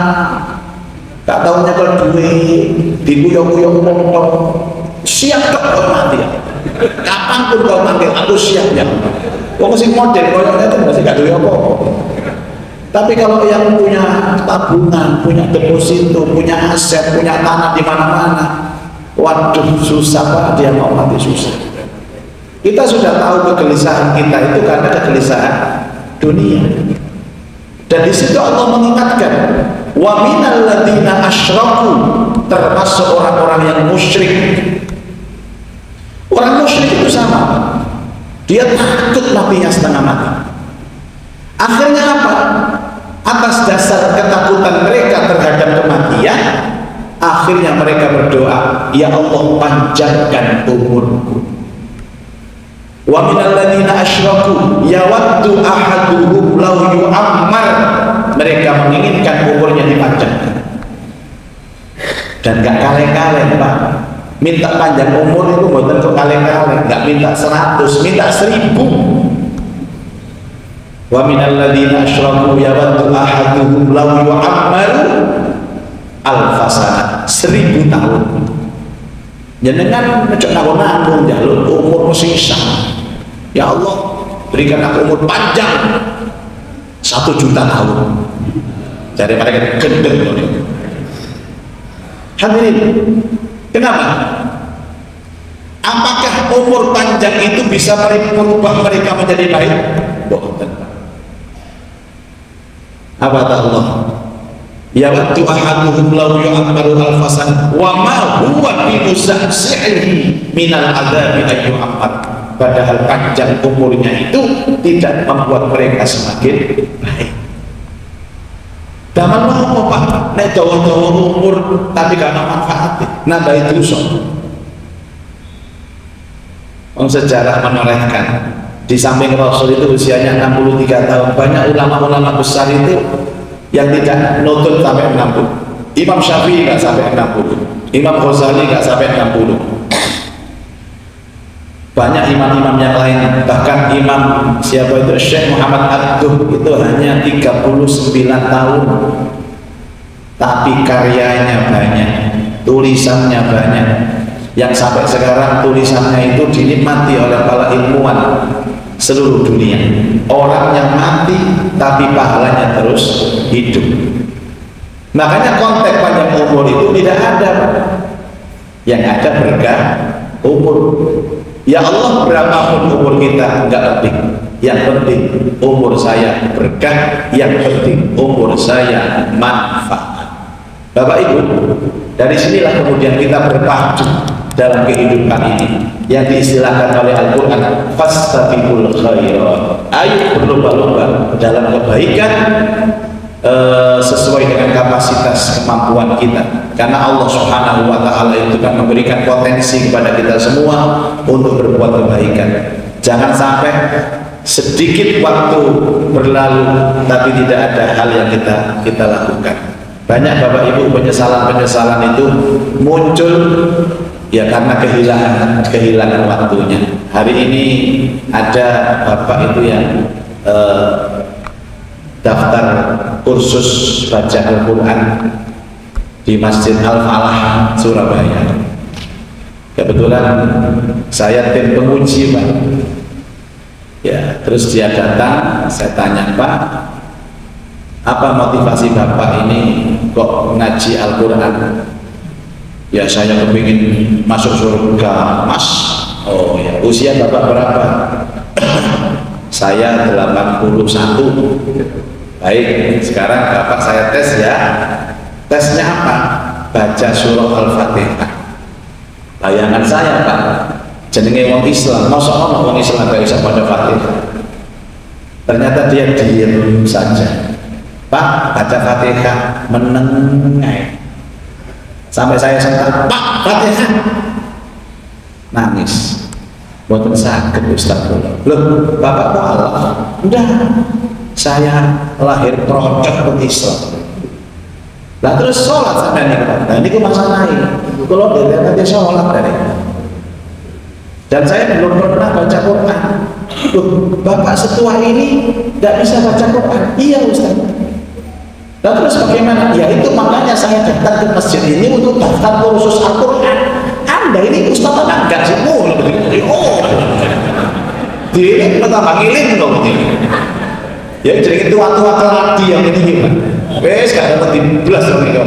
gak tahu nyekel duit, dikuyok-kuyok ngomong, siap kau mati ya. Kapanpun kau manggil aku siap ya. Kok masih model koyoknya itu masih gak duit apa. Tapi kalau yang punya tabungan, punya deposito, punya aset, punya tanah di mana-mana, waduh susah Pak, dia mau mati susah. Kita sudah tahu kegelisahan kita itu karena kegelisahan dunia. Dan di situ Allah mengingatkan, wa minal ladzina asyraku, termasuk orang-orang yang musyrik. Orang musyrik itu sama, dia takut matinya setengah mati. Akhirnya apa? Atas dasar ketakutan mereka terhadap kematian, akhirnya mereka berdoa, ya Allah panjangkan umurku. Wa minal ladzina asyraku yawaddu ahaduhum law yu'ammar, mereka menginginkan umurnya dipanjangkan. Dan gak kaleng-kaleng Pak, minta panjang umur itu bukan kok kaleng-kaleng, gak minta 100, minta 1000. Wa minal ladzina asyraku yawaddu ahaduhum law yu'ammar alfasana, 1000 tahun. Jenengan ngecek nanggung jalur umur sisa. Ya Allah, berikan aku umur panjang 1 juta tahun. Jadi mereka gendeng loh. Hadirin, kenapa? Apakah umur panjang itu bisa merubah mereka menjadi baik? Bukan. Apa kata Allah? Ya waktu ahaduhum law yu'ammaru alfasan wa ma huwa bimusahsihi minal adzabi ay yu'ammar. Padahal panjang umurnya itu tidak membuat mereka semakin baik. Daman mau Pak, nek dawa-dawa umur tapi gak manfaat, nambah dosa. Sejarah menorehkan, di samping Rasul itu usianya 63 tahun, banyak ulama-ulama besar itu yang tidak nutut sampai 60. Imam Syafi'i gak sampai 60, Imam Ghazali gak sampai 60. Banyak imam-imam yang lain, bahkan imam siapa itu Syekh Muhammad Abduh itu hanya 39 tahun, tapi karyanya banyak, tulisannya banyak, yang sampai sekarang tulisannya itu dinikmati oleh para ilmuwan seluruh dunia. Orang yang mati tapi pahalanya terus hidup. Makanya konteks panjang umur itu tidak ada, yang ada berkah umur. Ya Allah, berapapun umur kita enggak penting. Yang penting umur saya berkah, yang penting umur saya manfaat. Bapak Ibu, dari sinilah kemudian kita berpacu dalam kehidupan ini yang diistilahkan oleh Al-Quran, fastabiqul khairat. Ayo berlomba-lomba dalam kebaikan sesuai dengan kapasitas kemampuan kita, karena Allah Subhanahu wa Ta'ala itu kan memberikan potensi kepada kita semua untuk berbuat kebaikan. Jangan sampai sedikit waktu berlalu tapi tidak ada hal yang kita lakukan. Banyak Bapak Ibu penyesalan itu muncul ya karena kehilangan waktunya. Hari ini ada Bapak itu yang daftar kursus baca Al-Quran di Masjid Al-Falah Surabaya. Kebetulan saya tim penguji Pak. Ya, terus dia datang, saya tanya, Pak, apa motivasi Bapak ini kok ngaji Al-Quran? Ya saya kepingin masuk surga, Mas. Oh ya, usia Bapak berapa? Saya 81. Baik, sekarang Bapak saya tes ya. Tesnya apa? Baca surah Al-Fatihah. Bayangan saya Pak, jenenge wong Islam, masa ono wong Islam gak bisa baca Fatihah? Ternyata dia diam saja. Pak, baca Fatihah menengai. Sampai saya sentak, Pak, Fatihah. Nangis. Buatan sakit Ustaz. Loh, Bapak Allah. Udah, saya lahir procok ke Islam. Nah terus sholat sampai nih. Nah ini masalah lain. Kalau dari nanti sholat dari. Dan saya belum pernah baca Quran. Loh, Bapak setua ini tidak bisa baca Quran. Iya Ustaz. Nah terus bagaimana? Ya itu makanya saya datang ke masjid ini untuk daftar kursus Al-Quran. Anda ini Ustaz anak gajimu oh dia pertama ngiling dong ini. Ya jadi tua-tua keladi yang ini wes gak dapat diblas dong ini.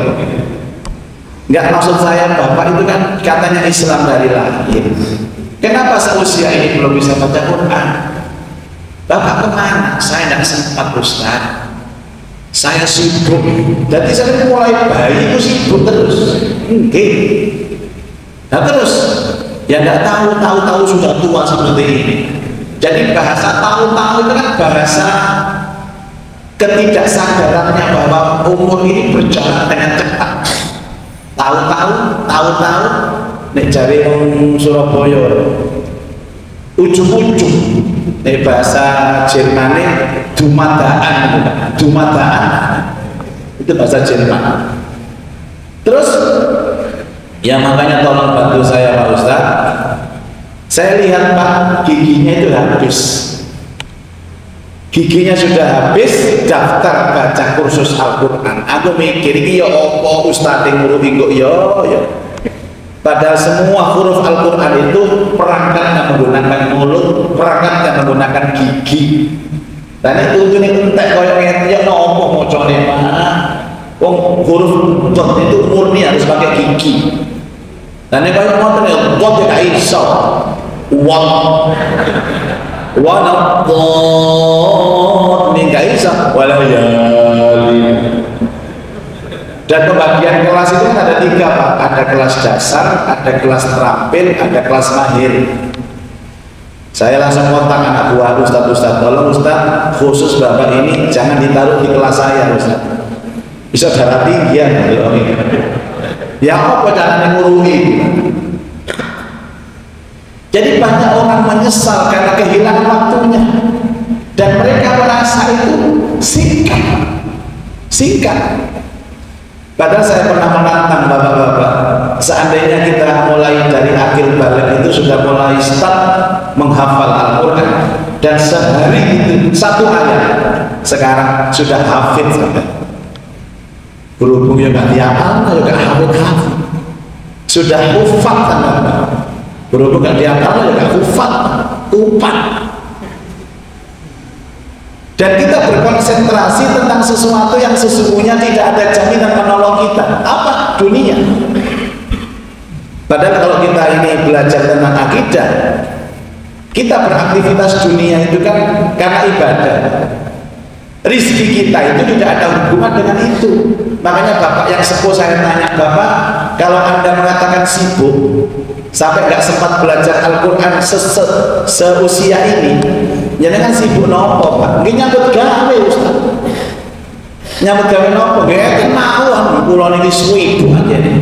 Nggak, maksud saya Bapak itu kan katanya Islam dari lahir. Kenapa seusia ini belum bisa baca Quran? Bapak kemana? Saya tidak sempat Ustaz. Saya sibuk. Jadi saya mulai bayi itu sibuk terus. Nah terus ya nggak tahu sudah tua seperti ini. Jadi bahasa tahu-tahu itu kan bahasa ketidaksadarannya bahwa umur ini berjalan dengan cepat. Tahu-tahu nek jari wong Surabaya ujung-ujung nek bahasa Jermane dumadaan itu bahasa Jerman. Terus ya makanya tolong bantu saya Pak Ustaz. Saya lihat Pak giginya itu habis. Giginya sudah habis, daftar baca kursus Al-Quran. Aku mikir ini ya apa Ustaz yang nguruhi kok ya. Padahal semua huruf Al-Quran itu perangkatnya menggunakan mulut, perangkatnya menggunakan gigi. Dan itu entek koyo ngene ya nopo mocone mana. Wong huruf dot itu murni harus pakai gigi. Dan nek koyo ngoten ya dot ya gak iso. Wa dot ning gak iso wala yali. Dan pembagian kelas itu kan ada 3 Pak. Ada kelas dasar, ada kelas terampil, ada kelas mahir. Saya langsung kontak anak buah Ustaz, tolong Ustaz, khusus Bapak ini jangan ditaruh di kelas saya Ustaz. Bisa darah tinggi ya. Ya apa caranya nguruhi? Jadi banyak orang menyesal karena kehilangan waktunya. Dan mereka merasa itu singkat. Padahal saya pernah menantang bapak-bapak, seandainya kita mulai dari akhir balik itu sudah mulai start menghafal Al-Quran, dan sehari itu 1 ayat, sekarang sudah hafid sampai. Berhubung ya gak dihafal, ya gak hafid. Sudah hufat sampai. Berhubung gak dihafal, ya gak hufat, upat. Dan kita berkonsentrasi tentang sesuatu yang sesungguhnya tidak ada jaminan menolong kita. Apa? Dunia. Padahal kalau kita ini belajar tentang akidah, kita beraktivitas dunia itu kan karena ibadah. Rizki kita itu tidak ada hubungan dengan itu. Makanya bapak yang sepuh saya tanya, bapak kalau anda mengatakan sibuk sampai nggak sempat belajar Al-Quran seusia ini, ya dengan sibuk nopo pak? Nggak nyambut gawe Ustaz. Nyambut gawe nopo? Gak kenal pulau ini suwi aja nih.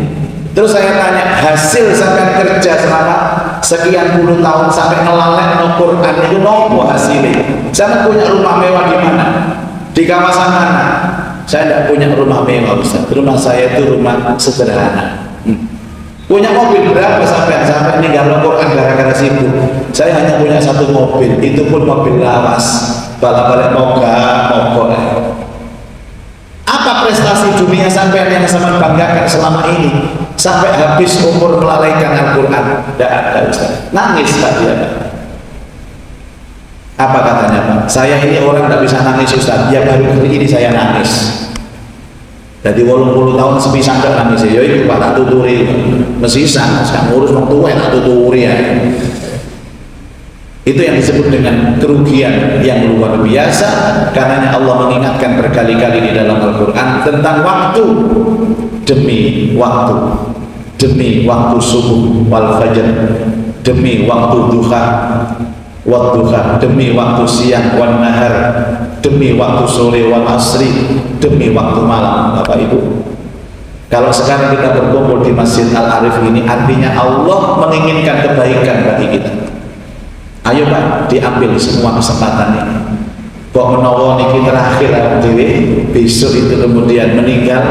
Terus saya tanya, hasil sampai kerja selama sekian puluh tahun sampai ngelalek Al-Quran itu nopo hasilnya? Saya punya rumah mewah di mana? Di kawasan mana? Saya tidak punya rumah mewah Ustaz. Rumah saya itu rumah sederhana. Punya mobil berapa sampai ninggal Al-Quran gara-gara sibuk? Saya hanya punya satu mobil, itu pun mobil lawas, balik-balik mogok. Apa prestasi dunia sampai yang sama banggakan selama ini? Sampai habis umur melalaikan Al-Quran? Tidak ada Ustaz. Nangis Pak dia Pak. Apa katanya Pak? Saya ini orang tidak bisa nangis Ustaz. Ya baru kali ini saya nangis. Jadi 80 tahun sepisan tak nangis ya itu Pak tak tuturi. Mesisan, sekarang ngurus orang tua tak tuturi ya. Itu yang disebut dengan kerugian yang luar biasa. Karenanya Allah mengingatkan berkali-kali di dalam Al-Quran tentang waktu demi waktu, demi waktu subuh wal fajr, demi waktu duha wadduha, demi waktu siang wan nahar, demi waktu sore wal asri, demi waktu malam. Bapak Ibu, kalau sekarang kita berkumpul di Masjid Al-Arif ini, artinya Allah menginginkan kebaikan bagi kita. Ayo Pak, diambil semua kesempatan ini. Kok menawa niki terakhir dewe, besok itu kemudian meninggal,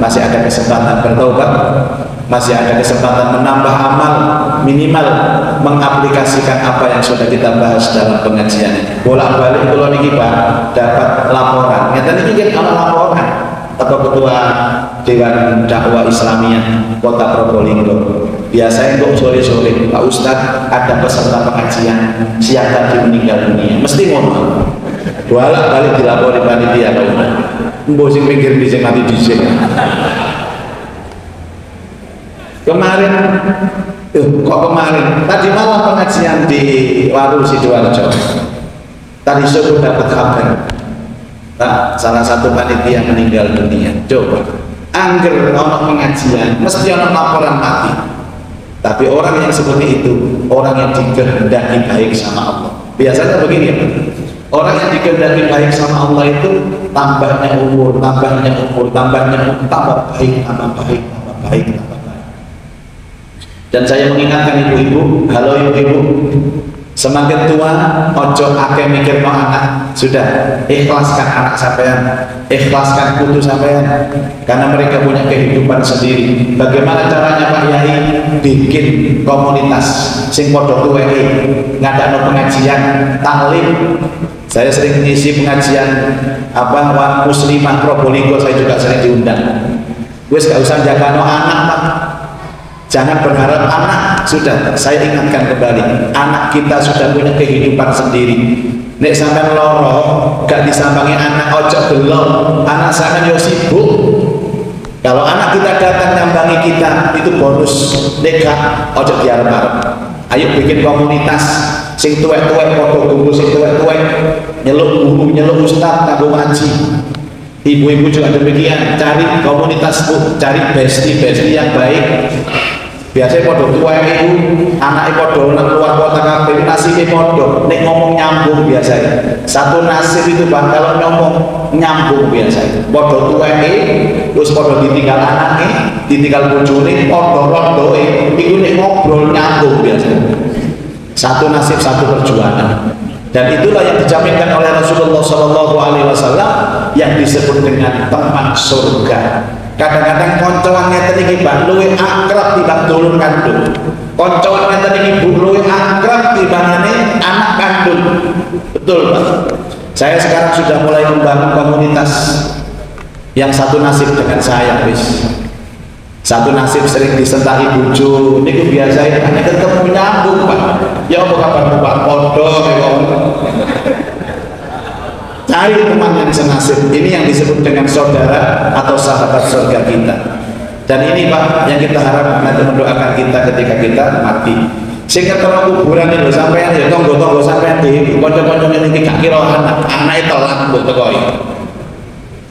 masih ada kesempatan bertobat, masih ada kesempatan menambah amal, minimal mengaplikasikan apa yang sudah kita bahas dalam pengajian. Bolak-balik kalau niki Pak dapat laporan, nyata niki kan laporan atau ketua Dewan Dakwah Islamiyah Kota Probolinggo. Biasanya untuk sore-sore Pak Ustadz ada peserta pengajian siang tadi meninggal dunia, mesti ngomong. Bolak-balik dilapor di panitia Pak Ustadz. Mbok sing mikir bisa mati dhisik. Kemarin, kok kemarin? Tadi malam pengajian di Waru Sidoarjo. Tadi sore dapat kabar, nah, salah satu panitia meninggal dunia. Coba, angger ono pengajian, mesti ono laporan mati. Tapi orang yang seperti itu, orang yang dikehendaki baik sama Allah. Biasanya begini, orang yang dikehendaki baik sama Allah itu tambahnya umur, tambah baik, tambah baik. Dan saya mengingatkan ibu-ibu, halo ibu-ibu, semakin tua, ojo akeh mikir no anak. Sudah, ikhlaskan anak sampean, ikhlaskan putu sampean, karena mereka punya kehidupan sendiri. Bagaimana caranya Pak Yai? Bikin komunitas sing podo tuweke, ngadakno pengajian, taklim. Saya sering ngisi pengajian Muslimah Probolinggo, saya juga sering diundang. Wes gak usah jaga no anak Pak. Jangan berharap anak, sudah saya ingatkan kembali, anak kita sudah punya kehidupan sendiri. Nek sampai loro, gak disambangi anak ojo belum, anak sampai yo sibuk. Kalau anak kita datang nyambangi kita, itu bonus. Nek gak, ojo diarep-arep. Ayo bikin komunitas, sing tuwek-tuwek podo guru, sing tuwek-tuwek nyeluk guru, nyeluk ustaz, kanggo ngaji. Ibu-ibu juga demikian, cari komunitas Bu, cari bestie yang baik. Biasanya podo tua ibu, anak podo keluar kota kabeh, nasibnya podo, nek ngomong nyambung biasanya. Satu nasib itu Bang, kalau ngomong nyambung biasanya. Podo tua terus podo ditinggal anaknya, ditinggal bojone, podo rondoe, itu nek ngobrol nyambung biasanya. Satu nasib, satu perjuangan. Dan itulah yang dijaminkan oleh Rasulullah SAW yang disebut dengan teman surga. Kadang-kadang koncoannya tadi Bang luwe akrab timbang dulur kandung. Koncoannya tadi Ibu luwe akrab timbangane anak kandung. Betul Pak. Saya sekarang sudah mulai membangun komunitas yang satu nasib dengan saya, wis. Satu nasib sering disentai bojo, niku biasa hanya ketemu nyambung Pak. Ya apa kabar Pak podo cari teman yang senasib. Ini yang disebut dengan saudara atau sahabat surga kita. Dan ini Pak yang kita harapkan nanti mendoakan kita ketika kita mati. Sehingga kalau kuburan itu sampai ya tonggo-tonggo sampai di kocok-kocok ini gak kira anak itu telat mbok tekoi.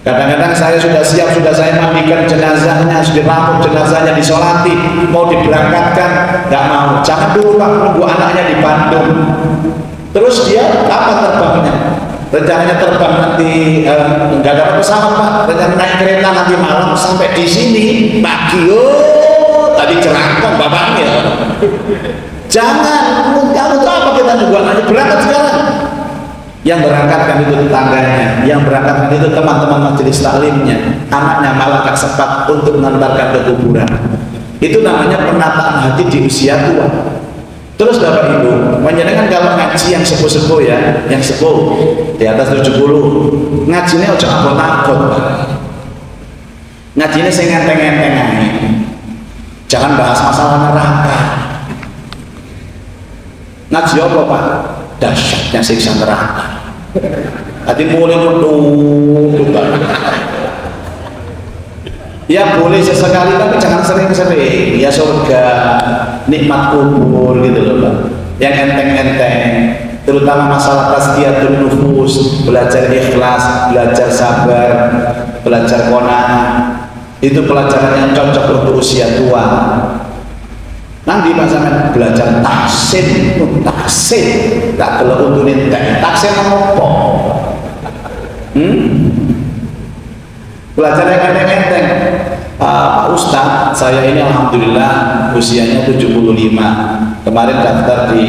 Kadang-kadang saya sudah siap, sudah saya mandikan jenazahnya, sudah rampung jenazahnya, disolati, mau diberangkatkan, nggak mau. Jangan dulu Pak, nunggu anaknya di Bandung. Terus dia kapan terbangnya? Rencananya terbang nanti nggak dapat pesawat Pak, rencana naik kereta nanti malam sampai di sini pagi. Oh, tadi cerangkong bapaknya. Jangan, kamu tahu apa kita nunggu anaknya, berangkat sekarang. Yang berangkatkan itu tetangganya, yang berangkatkan itu teman-teman majelis taklimnya, anaknya malah gak sempat untuk mengantarkan ke kuburan. Itu namanya penataan hati di usia tua. Terus Bapak Ibu, menyenangkan kalau ngaji yang sepuh-sepuh ya, yang sepuh di atas 70, ngajinya ojo abot-abot. Ngajinya sing ngenteng-ngenteng aja. Jangan bahas masalah neraka. Ngaji apa Pak? Dahsyatnya siksa neraka. Hati mulai mendung. Ya boleh sesekali tapi jangan sering-sering. Ya surga, nikmat kubur gitu loh Pak. Yang enteng-enteng, terutama masalah tazkiyatun nufus, belajar ikhlas, belajar sabar, belajar qanaah. Itu pelajaran yang cocok untuk usia tua. Nanti pasangan belajar taksin, tak kalau untuk nintek taksin apa? Belajar yang enteng-enteng. Pak Ustadz, saya ini alhamdulillah usianya 75. Kemarin daftar di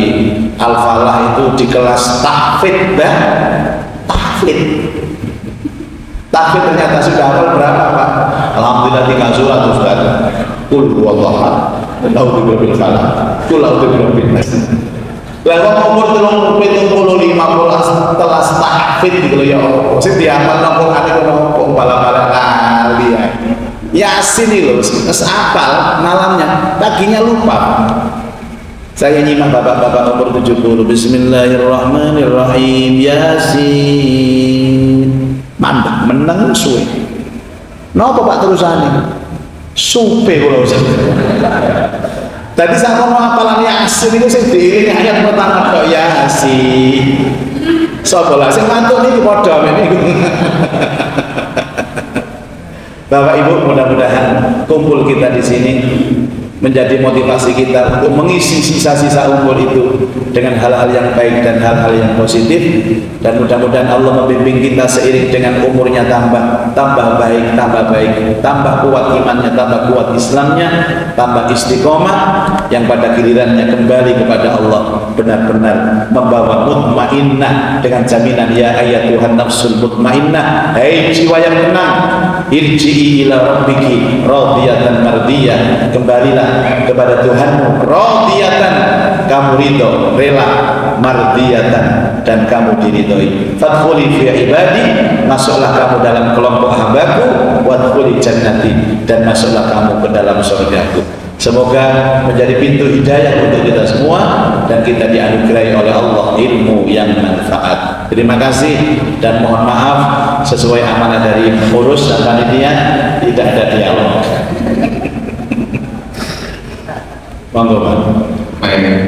Al-Falah itu di kelas tahfidz, tahfidz. Tahfidz ternyata sudah hafal berapa Pak? Alhamdulillah 3 surat Ustaz. Qul huwallahu ahad, a'udzu birabbil falaq, qul a'udzu birabbin nas. Lah umur 35 telas tahfidz gitu ya Allah. Sing dihafal nang Quran iku nopo bala-bala kali ya. Yasin itu loh, hafal malamnya, paginya lupa. Saya nyimak bapak-bapak umur 70. Bismillahirrahmanirrahim. Yasin. Mandek menang suwe. Napa Pak terusane? Supe kula Ustaz. Tadi saya mau hafalan Yasin itu sing diiringi ayat pertama kok Yasin. Sapa lah sing mantuk niku padha niku. Bapak Ibu, mudah-mudahan kumpul kita di sini menjadi motivasi kita untuk mengisi sisa-sisa umur itu dengan hal-hal yang baik dan hal-hal yang positif, dan mudah-mudahan Allah membimbing kita seiring dengan umurnya tambah baik, tambah kuat imannya, tambah kuat Islamnya, tambah istiqomah, yang pada gilirannya kembali kepada Allah benar-benar membawa mutmainnah dengan jaminan ya ayyatuhan nafsul mutmainnah, hai jiwa yang tenang, irji'i ila rabbiki radiyatan mardiyah, kembalilah kepada Tuhanmu radiyatan, kamu ridho, rela, mardiyatan, dan kamu diridhoi. Fadkhuli fi ibadi, masuklah kamu dalam kelompok hambaku, wadkhuli jannati, dan masuklah kamu ke dalam surgaku. Semoga menjadi pintu hidayah untuk kita semua dan kita dianugerahi oleh Allah ilmu yang manfaat. Terima kasih dan mohon maaf sesuai amanah dari pengurus dan panitia tidak ada dialog. Monggo Pak. Baik,